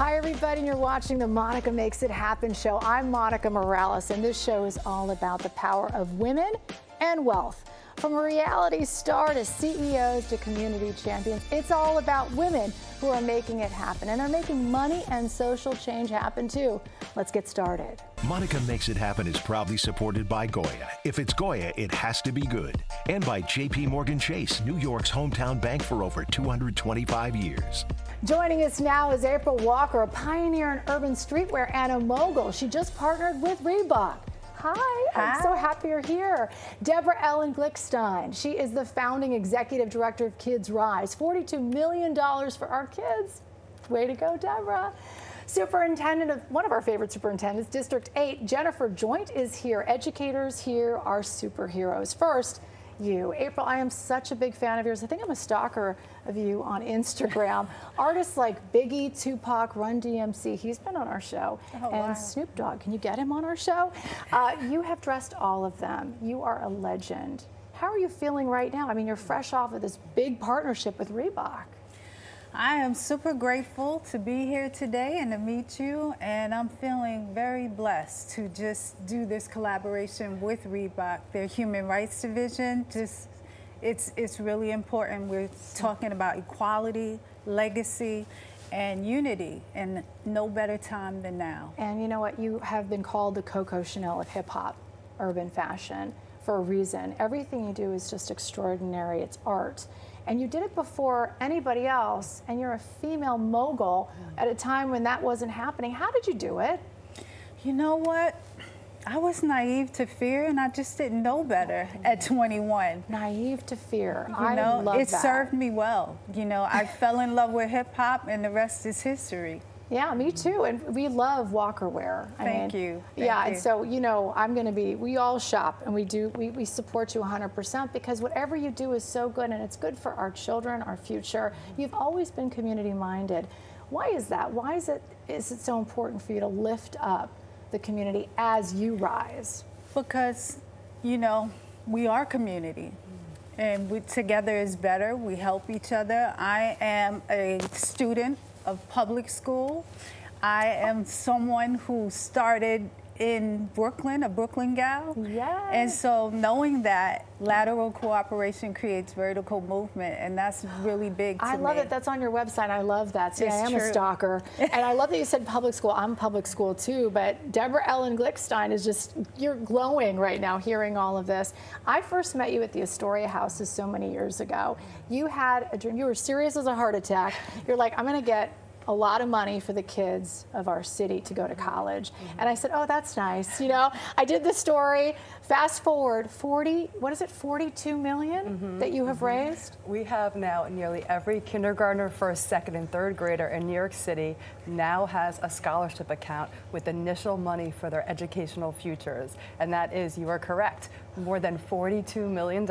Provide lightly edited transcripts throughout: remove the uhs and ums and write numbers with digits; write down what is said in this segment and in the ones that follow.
Hi, everybody, and you're watching the Monica Makes It Happen show. I'm Monica Morales, and this show is all about the power of women and wealth. From a reality star to CEOs to community champions, it's all about women who are making it happen and are making money and social change happen too. Let's get started. Monica Makes It Happen is proudly supported by Goya. If it's Goya, it has to be good. And by JP Morgan Chase, New York's hometown bank for over 225 years. Joining us now is April Walker, a pioneer in urban streetwear and a mogul. She just partnered with Reebok. Hi, I'm so happy you're here. Deborah Ellen Glickstein. She is the founding executive director of Kids Rise. $42 million for our kids. Way to go, Deborah. Superintendent of one of our favorite superintendents, District 8, Jennifer Joint is here. Educators here are superheroes. First, you. April, I am such a big fan of yours. I think I'm a stalker of you on Instagram. Artists like Biggie, Tupac, Run DMC, he's been on our show. Oh, and wow. Snoop Dogg, can you get him on our show? You have dressed all of them. You are a legend. How are you feeling right now? I mean, you're fresh off of this big partnership with Reebok. I am super grateful to be here today and to meet you, and I'm feeling very blessed to just do this collaboration with Reebok. Their Human Rights Division, it's really important. We're talking about equality, legacy, and unity, and no better time than now. And you know what? You have been called the Coco Chanel of hip-hop, urban fashion, for a reason. Everything you do is just extraordinary. It's art. And you did it before anybody else, and you're a female mogul at a time when that wasn't happening. How did you do it? You know what? I was naive to fear, and I just didn't know better at 21. Naive to fear. You know, I love it that. served me well. You know, I fell in love with hip hop, and the rest is history. Yeah, me too. And we love Walker wear. Thank you. And so, you know, we all shop, and we support you 100% because whatever you do is so good, and it's good for our children, our future. You've always been community minded. Why is that? Why is it so important for you to lift up the community as you rise? Because, you know, we are community, and together is better. We help each other. I am a student of public school. I am someone who started in Brooklyn, a Brooklyn gal. Yes. And so knowing that lateral cooperation creates vertical movement, and that's really big to me. I love it. That's on your website. I love that. See, It's I am true. a stalker. And I love that you said public school. I'm public school too, but Deborah Ellen Glickstein is just, you're glowing right now hearing all of this. I first met you at the Astoria houses so many years ago. You had a dream. You were serious as a heart attack. You're like, I'm going to get a lot of money for the kids of our city to go to college. And I said, oh, that's nice. You know, I did the story. Fast forward, 42 million that you have raised? We have now nearly every kindergartner, first, second, and third grader in New York City now has a scholarship account with initial money for their educational futures. And that is, you are correct, more than $42 million,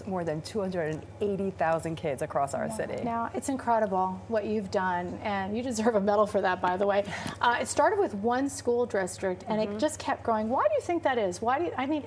more than 280,000 kids across our city. Now, it's incredible what you've done, and you deserve a medal for that, by the way. It started with one school district, and it just kept growing. Why do you think that is? I mean,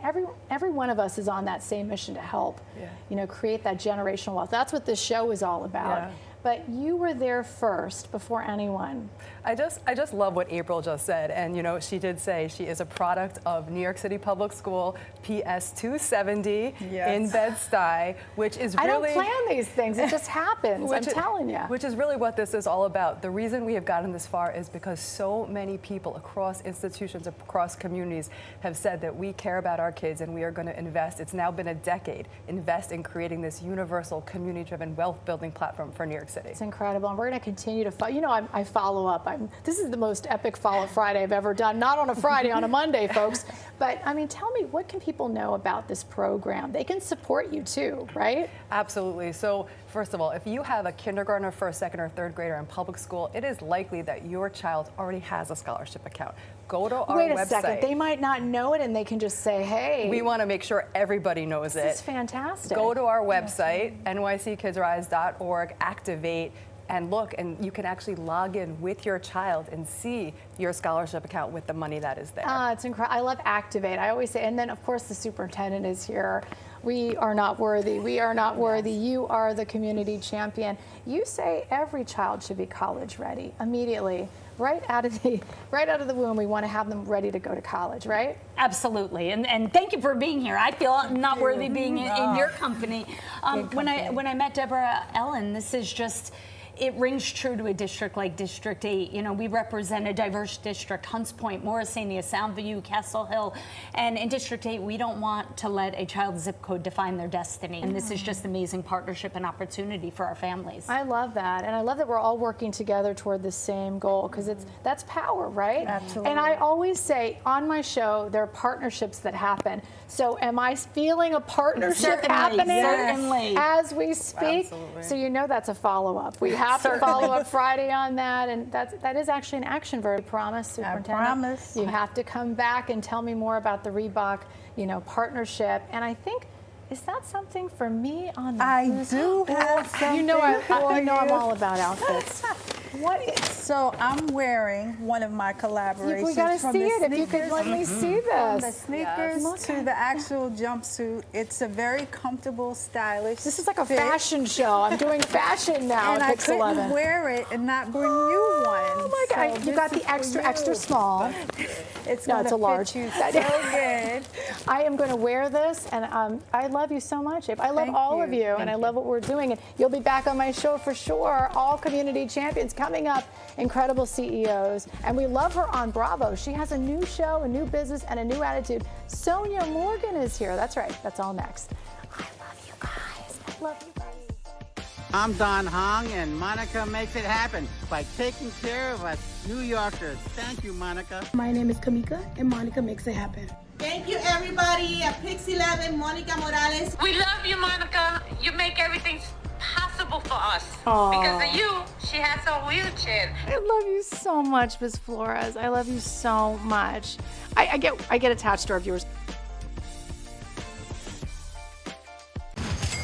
every one of us is on that same mission to help, you know, create that generational wealth. That's what this show is all about. Yeah. But you were there first before anyone. I just love what April just said, and you know, she did say she is a product of New York City Public School PS 270 in Bed-Stuy, which is really— I don't plan these things, it just happens, I'm telling you. Which is really what this is all about. The reason we have gotten this far is because so many people across institutions, across communities have said that we care about our kids and we are going to invest. It's now been a decade, invest in creating this universal community-driven wealth building platform for New York City. It's incredible, and we're going to continue to follow. You know, I follow up. This is the most epic Follow Up Friday I've ever done. Not on a Friday, on a Monday, folks. But I mean, tell me, what can people know about this program? They can support you too, right? Absolutely. So first of all, if you have a kindergartner, first, second, or third grader in public school, it is likely that your child already has a scholarship account. Go to our website. Wait a second, they might not know it, and they can just say, hey. We want to make sure everybody knows it. This is fantastic. Go to our website, nyckidsrise.org, activate, and look, and you can actually log in with your child and see your scholarship account with the money that is there. It's incredible. I love Activate. I always say, and then of course the superintendent is here. We are not worthy. We are not worthy. You are the community champion. You say every child should be college ready immediately. right out of the womb, we want to have them ready to go to college, right? Absolutely, and thank you for being here. I feel not worthy being in your company. When I met Deborah Ellen, this is just. It rings true to a district like District 8. You know, we represent a diverse district, Hunts Point, Morrisania, Soundview, Castle Hill. And in District 8, we don't want to let a child's zip code define their destiny. And this is just amazing partnership and opportunity for our families. I love that. And I love that we're all working together toward the same goal, because that's power, right? Absolutely. And I always say on my show, there are partnerships that happen. So am I feeling a partnership happening as we speak? Absolutely. So you know that's a follow-up. We have to follow up Friday on that, and that is actually an action verb. Promise, Superintendent. I promise. You have to come back and tell me more about the Reebok, partnership. And I think, is that something for me on the I booth? do have something You know, I'm you. all about outfits. So I'm wearing one of my collaborations. We gotta from see the it. If you could sneakers- let me see From the this. sneakers to the actual jumpsuit. It's a very comfortable, stylish. This is like a fit. fashion show. I'm doing fashion now And at I Pix couldn't 11. wear it and not bring you one. Oh my So God! You this got is the for extra you. small. It's No, gonna it's a large. fit you so good. I am going to wear this, and I love you so much, Abe. I love Thank all of you. you, and I love what we're doing. And you'll be back on my show for sure. All community champions coming up, incredible CEOs, and we love her on Bravo. She has a new show, a new business, and a new attitude. Sonia Morgan is here. That's right. That's all next. I love you guys. I love you guys. I'm Don Hong, and Monica makes it happen by taking care of us New Yorkers. Thank you, Monica. My name is Kamika, and Monica makes it happen. Thank you, everybody at Pix 11, Monica Morales. We love you, Monica. You make everything possible for us. Because of you, she has a wheelchair. I love you so much, Ms. Flores. I love you so much. I get attached to our viewers.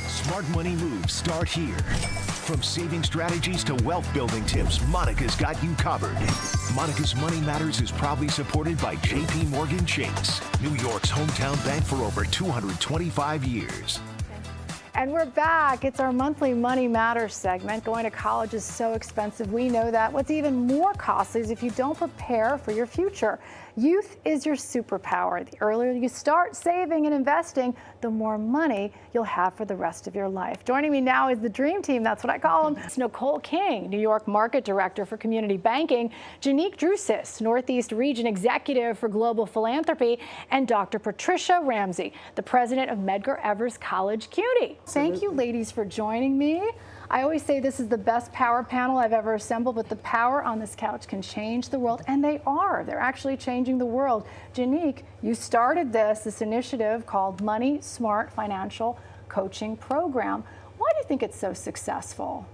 Smart money moves start here. From saving strategies to wealth building tips, Monica's got you covered. Monica's Money Matters is proudly supported by JP Morgan Chase, New York's hometown bank for over 225 years. And we're back. It's our monthly Money Matters segment. Going to college is so expensive. We know that. What's even more costly is if you don't prepare for your future. Youth is your superpower. The earlier you start saving and investing, the more money you'll have for the rest of your life. Joining me now is the Dream Team. That's what I call them. It's Nicole King, New York Market Director for Community Banking, Janique Drusis, Northeast Region Executive for Global Philanthropy, and Dr. Patricia Ramsey, the President of Medgar Evers College CUNY. Thank you, ladies, for joining me. I always say this is the best power panel I've ever assembled, but the power on this couch can change the world, and they are. They're actually changing the world. Janique, you started this initiative called Money Smart Financial Coaching Program. Why do you think it's so successful?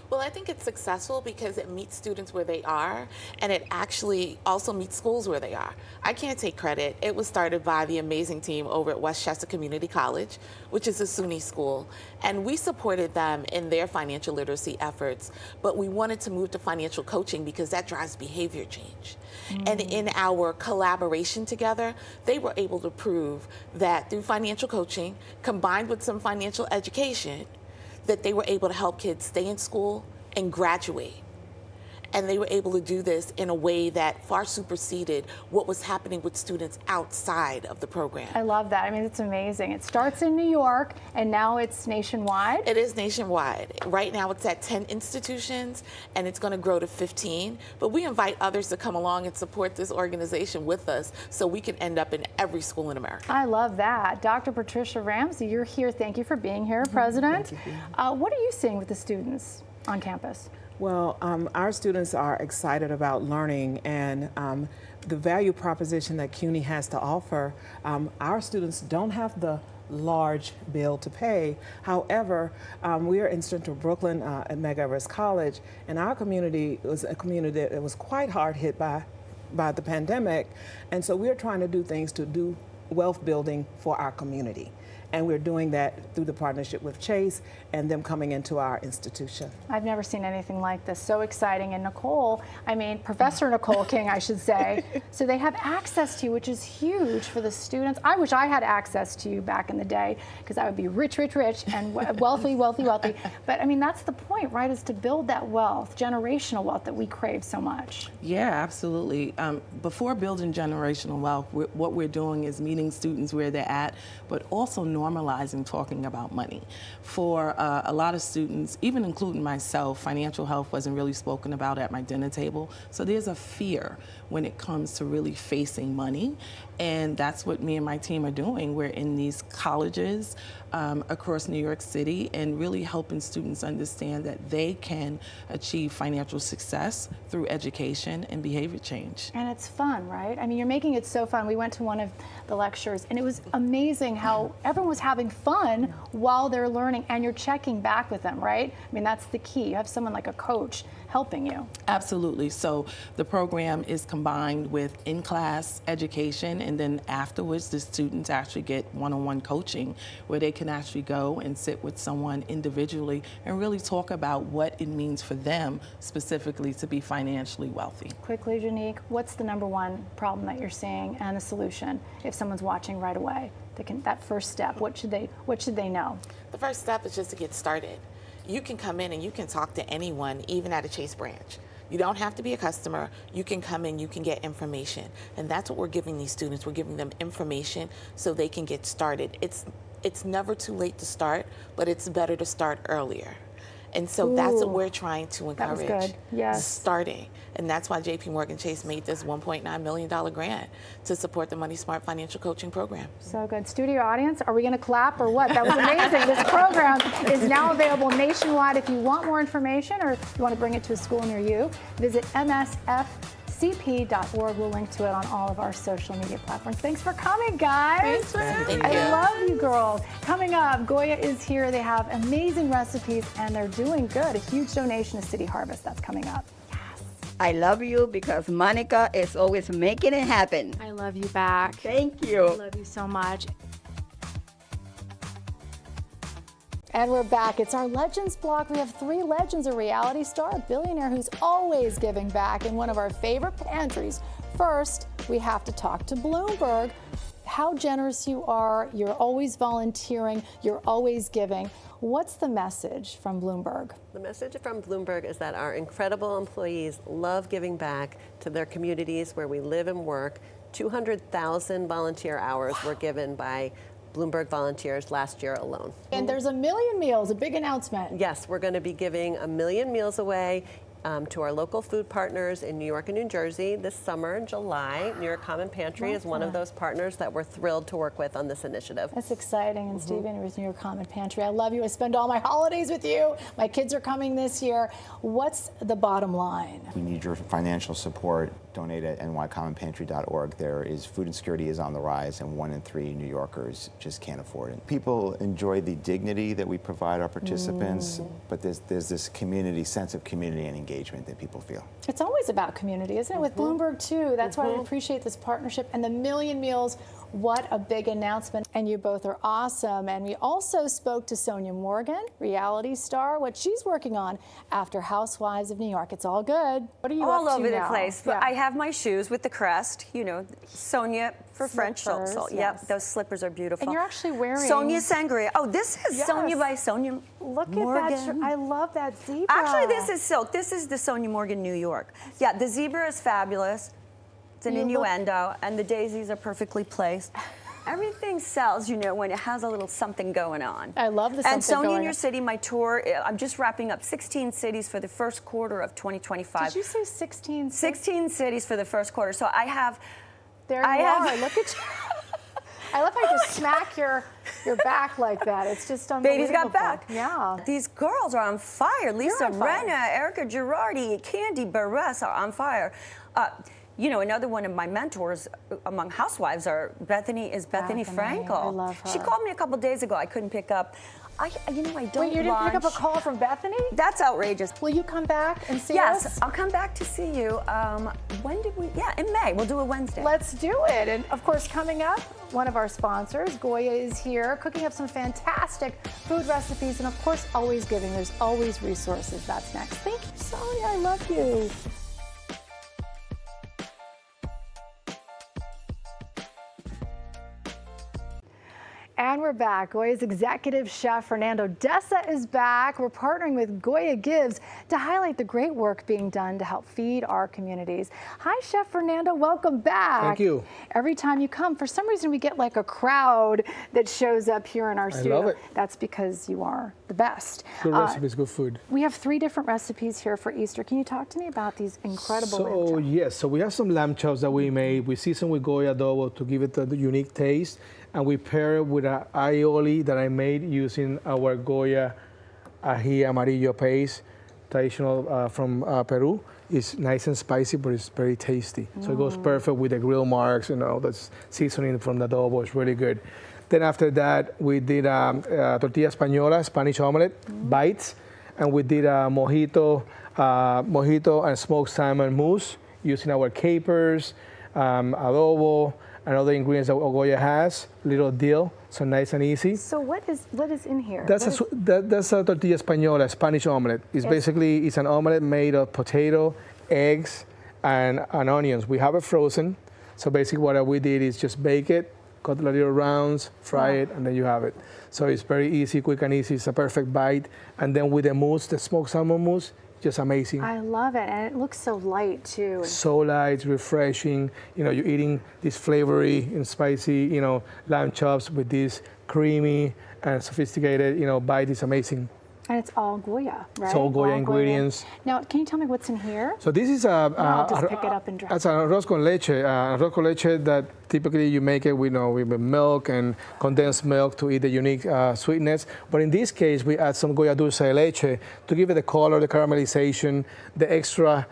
Well, I think it's successful because it meets students where they are, and it actually also meets schools where they are. I can't take credit. It was started by the amazing team over at Westchester Community College, which is a SUNY school, and we supported them in their financial literacy efforts, but we wanted to move to financial coaching because that drives behavior change. And in our collaboration together, they were able to prove that through financial coaching, combined with some financial education, that they were able to help kids stay in school and graduate. And they were able to do this in a way that far superseded what was happening with students outside of the program. I love that. I mean, it's amazing. It starts in New York, and now it's nationwide. It is nationwide. Right now it's at 10 institutions, and it's going to grow to 15. But we invite others to come along and support this organization with us so we can end up in every school in America. I love that. Dr. Patricia Ramsey, you're here. Thank you for being here, President. Thank you. What are you seeing with the students on campus? Well, our students are excited about learning, and the value proposition that CUNY has to offer. Our students don't have the large bill to pay. However, we are in Central Brooklyn at Medgar Evers College, and our community was a community that was quite hard hit by the pandemic, and so we're trying to do things to do wealth building for our community. and we're doing that through the partnership with Chase and them coming into our institution. I've never seen anything like this. So exciting. And Nicole, I mean, Professor Nicole King, I should say. So they have access to you, which is huge for the students. I wish I had access to you back in the day, because I would be rich, rich, rich, and wealthy, wealthy, wealthy. But I mean, that's the point, right, is to build that wealth, generational wealth that we crave so much. Yeah, absolutely. Before building generational wealth, what we're doing is meeting students where they're at, but also normalizing talking about money. For a lot of students, even including myself, financial health wasn't really spoken about at my dinner table. So there's a fear when it comes to really facing money. And that's what me and my team are doing. We're in these colleges across New York City and really helping students understand that they can achieve financial success through education and behavior change. And it's fun, right? I mean, you're making it so fun. We went to one of the lectures, and it was amazing how everyone was having fun while they're learning, and you're checking back with them, right? I mean, that's the key. You have someone like a coach helping you. Absolutely. So the program is combined with in-class education, and then afterwards the students actually get one-on-one coaching where they can actually go and sit with someone individually and really talk about what it means for them specifically to be financially wealthy. Quickly, Janique, what's the #1 problem that you're seeing and the solution if someone's watching right away? That first step, what should they know? The first step is just to get started. You can come in and you can talk to anyone, even at a Chase branch. You don't have to be a customer. You can come in, you can get information. And that's what we're giving these students. We're giving them information so they can get started. It's never too late to start, but it's better to start earlier. And so that's what we're trying to encourage. That was good. Yes. Starting. And that's why JP Morgan Chase made this $1.9 million grant to support the Money Smart Financial Coaching Program. So good. Studio audience, are we going to clap or what? That was amazing. This program is now available nationwide. If you want more information or you want to bring it to a school near you, visit msfcp.org. We'll link to it on all of our social media platforms. Thanks for coming, guys. Thank you. I love you girls. Coming up, Goya is here. They have amazing recipes and they're doing good. A huge donation to City Harvest. That's coming up. I love you because Monica is always making it happen. I love you back. Thank you. I love you so much. And we're back. It's our Legends block. We have 3 legends: a reality star, a billionaire who's always giving back, and one of our favorite pantries. First, we have to talk to Bloomberg. How generous you are. You're always volunteering. You're always giving. What's the message from Bloomberg? The message from Bloomberg is that our incredible employees love giving back to their communities where we live and work. 200,000 volunteer hours were given by Bloomberg volunteers last year alone. And there's 1 million meals, a big announcement. Yes, we're going to be giving 1 million meals away to our local food partners in New York and New Jersey this summer in July. New York Common Pantry is one of those partners that we're thrilled to work with on this initiative. That's exciting. And Stephen, with New York Common Pantry, I love you. I spend all my holidays with you. My kids are coming this year. What's the bottom line? We need your financial support. Donate at nycommonpantry.org. Food insecurity is on the rise, and 1 in 3 New Yorkers just can't afford it. People enjoy the dignity that we provide our participants, but there's this sense of community and engagement that people feel. It's always about community, isn't it? With Bloomberg too. That's why we appreciate this partnership and the 1 million meals. What a big announcement. And you both are awesome. And we also spoke to Sonia Morgan, reality star, what she's working on after Housewives of New York. It's all good. What are you all up to over now? the place? But I have my shoes with the crest, you know, Sonia for French salsa. Yes. Yep, those slippers are beautiful. And you're actually wearing Sonia Sangria. Oh, this is Sonia by Sonia Morgan. Look at that. I love that zebra. Actually, this is silk. This is the Sonia Morgan New York. Yeah, the zebra is fabulous. It's an innuendo, and the daisies are perfectly placed. Everything sells, you know, when it has a little something going on. I love the something And Sonia going in Your on. City, my tour, I'm just wrapping up 16 cities for the first quarter of 2025. Did you say 16? 16 cities for the first quarter. So I have... There you are. Look at you. I love how you just smack your back like that. It's just unbelievable. Baby's got back. Yeah. These girls are on fire. Lisa on fire. Rinna, Erica Girardi, Candy Barres are on fire. You know, another one of my mentors among housewives is Bethany Frankel. I love her. She called me a couple days ago. I couldn't pick up. You know, I don't Wait, you didn't pick up a launch. call from Bethany? That's outrageous. Will you come back and see Yes, us? I'll come back to see you. When did we? Yeah, in May. We'll do a Wednesday. Let's do it. And of course, coming up, one of our sponsors, Goya, is here cooking up some fantastic food recipes. And of course, always giving. There's always resources. That's next. Thank you, Sonia. I love you. And we're back. Goya's executive chef, Fernando Dessa, is back. We're partnering with Goya Gives to highlight the great work being done to help feed our communities. Hi, Chef Fernando. Welcome back. Thank you. Every time you come, for some reason, we get like a crowd that shows up here in our studio. love it. That's because you are the best. Good recipes, good food. We have 3 different recipes here for Easter. Can you talk to me about these incredible lamb So chops? yes, so we have some lamb chops that we made. We season with Goya adobo to give it the unique taste, and we pair it with an aioli that I made using our Goya ají amarillo paste, traditional from Peru. It's nice and spicy, but it's very tasty. So it goes perfect with the grill marks and all the seasoning from the adobo. It's really good. Then after that, we did tortilla española, Spanish omelet, bites, and we did a mojito and smoked salmon mousse using our capers, adobo, and other ingredients that Goya has. Little dill, so nice and easy. So what is in here? That's a tortilla española, Spanish omelet. It's basically an omelet made of potato, eggs, and onions. We have it frozen. So basically what we did is just bake it, cut the little rounds, fry it, and then you have it. So it's very easy, quick and easy. It's a perfect bite. And then with the mousse, the smoked salmon mousse, just amazing. I love it, and it looks so light too. So light, refreshing. You know, you're eating this flavory and spicy, you know, lamb chops with this creamy and sophisticated, you know, bite. Is amazing. And it's all Goya, right? It's all Goya ingredients. Now, can you tell me what's in here? So this is I'll just pick it up and drop That's an arroz con leche. Arroz con leche that typically you make it with, with milk and condensed milk to eat the unique sweetness. But in this case, we add some Goya dulce de leche to give it the color, the caramelization, the extra,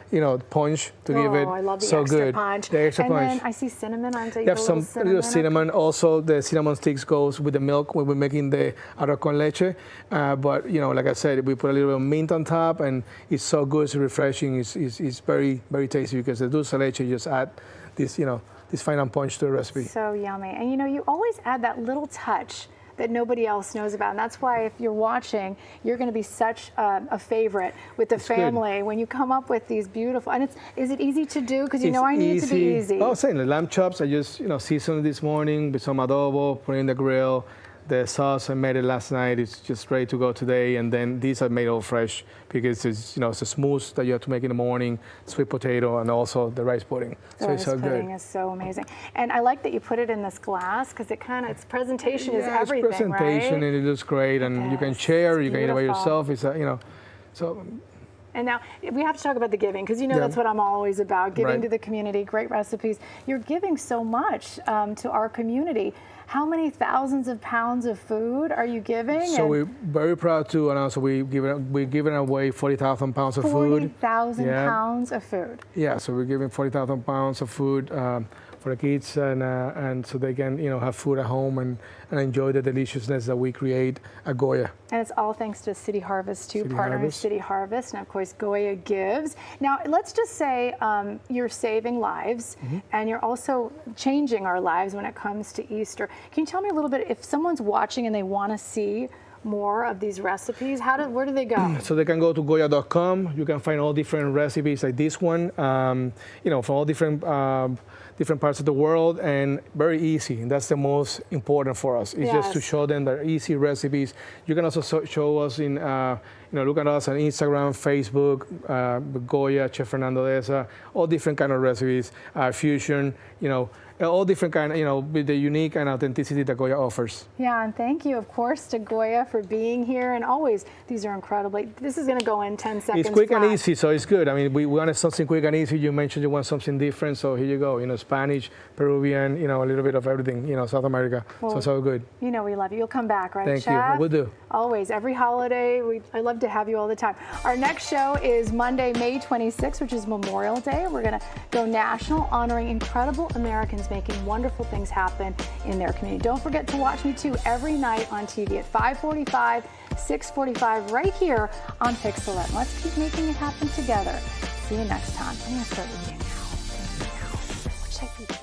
punch to give it I love the so extra good. punch. The extra and punch. then I see cinnamon on You have some little cinnamon. Also, the cinnamon sticks goes with the milk when we're making the arroz con leche. But like I said, we put a little bit of mint on top, and it's so good. It's refreshing. It's very, very tasty because the dulce de leche just add this, this final punch to the recipe. So yummy. And you always add that little touch that nobody else knows about. And that's why if you're watching, you're going to be such a favorite with the family when you come up with these beautiful. And is it easy to do? Because I need it to be easy. Oh, saying the lamb chops, I just seasoned this morning with some adobo, put it in the grill. The sauce, I made it last night. It's just ready to go today. And then these are made all fresh because it's it's a smooth that you have to make in the morning, sweet potato, and also the rice pudding. The rice pudding is so amazing. And I like that you put it in this glass because its presentation is everything, it's presentation, right? and it looks great. And you can share, you can eat it by yourself. It's so. And now we have to talk about the giving because that's what I'm always about, giving to the community, great recipes. You're giving so much to our community. How many thousands of pounds of food are you giving? So we're very proud to announce that we're giving away 40,000 pounds of food. 40,000 pounds of food. Yeah, so we're giving 40,000 pounds of food for the kids, and so they can have food at home and enjoy the deliciousness that we create at Goya. And it's all thanks to City Harvest too, partnering with City Harvest, and of course Goya Gives. Now let's just say you're saving lives, and you're also changing our lives when it comes to Easter. Can you tell me a little bit, if someone's watching and they want to see more of these recipes, where do they go? So they can go to Goya.com. You can find all different recipes like this one, from all different parts of the world, and very easy. And that's the most important for us. It's just to show them the easy recipes. You can also show us in, look at us on Instagram, Facebook, Goya, Chef Fernando Dessa, all different kind of recipes, fusion, all different kind, with the unique and authenticity that Goya offers. Yeah, and thank you, of course, to Goya for being here. And always, these are incredible. This is going to go in 10 seconds. It's quick and easy, so it's good. I mean, we wanted something quick and easy. You mentioned you want something different, so here you go. Spanish, Peruvian, a little bit of everything, South America. So it's all good. We love you. You'll come back, right, Thank Chef? you. We'll do. Always. Every holiday, I love to have you all the time. Our next show is Monday, May 26th, which is Memorial Day. We're going to go national, honoring incredible Americans making wonderful things happen in their community. Don't forget to watch me too every night on TV at 5:45, 6:45, right here on Pixel. Let's keep making it happen together. See you next time. I'm going to start eating now. Check these.